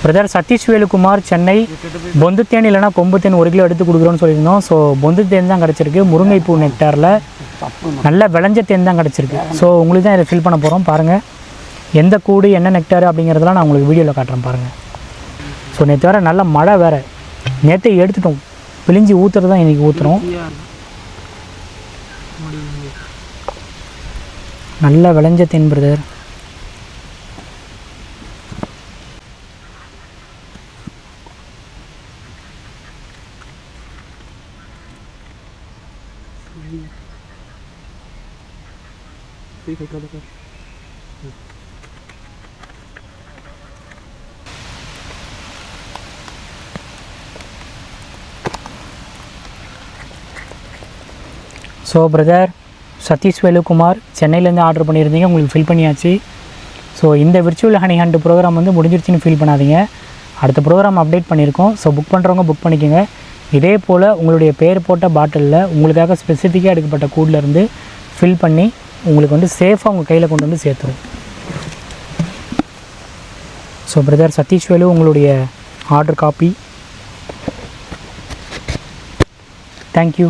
Brother Sathish Velukumar Chennai பொந்து தேன் இல்லைனா கொம்பு தேன் 1 கிலோ எடுத்து கொடுக்குறோன்னு சொல்லியிருந்தோம். ஸோ பொந்து தேன் தான் கிடச்சிருக்கு. முருங்கைப்பூ நெக்டாரில் நல்ல விளைஞ்ச தேன் தான் கிடச்சிருக்கு. ஸோ உங்களுக்கு தான் இதை ஃபில் பண்ண போகிறோம். பாருங்கள் எந்த கூடு என்ன நெக்டார் அப்படிங்கிறதெல்லாம் நான் உங்களுக்கு வீடியோவில் காட்டுறேன் பாருங்கள். ஸோ நேற்று வேறு நல்ல மழை வேறு, நேற்று எடுத்துட்டோம், பிழிஞ்சி ஊற்றுறது தான் இன்றைக்கி ஊற்றுறோம். நல்ல விளைஞ்ச தேன் brother. So brother Sathish Velukumar சென்னையிலேருந்து ஆர்டர் பண்ணியிருந்தீங்க, உங்களுக்கு ஃபில் பண்ணியாச்சு. ஸோ இந்த விர்ச்சுவல் ஹனி ஹண்ட் ப்ரோக்ராம் வந்து முடிஞ்சிருச்சுன்னு ஃபீல் பண்ணாதீங்க, அடுத்த ப்ரோக்ராம் அப்டேட் பண்ணியிருக்கோம். ஸோ புக் பண்ணுறவங்க புக் பண்ணிக்கோங்க. இதே போல் உங்களுடைய பேர் போட்ட பாட்டிலில் உங்களுக்காக ஸ்பெசிஃபிக்காக எடுக்கப்பட்ட கூட்லேருந்து ஃபில் பண்ணி உங்களுக்கு வந்து சேஃபாக உங்கள் கையில் கொண்டு வந்து சேர்த்துரும். ஸோ பிரதர் சதீஷ் வேலு உங்களுடைய ஆர்டர் காப்பி. தேங்க்யூ.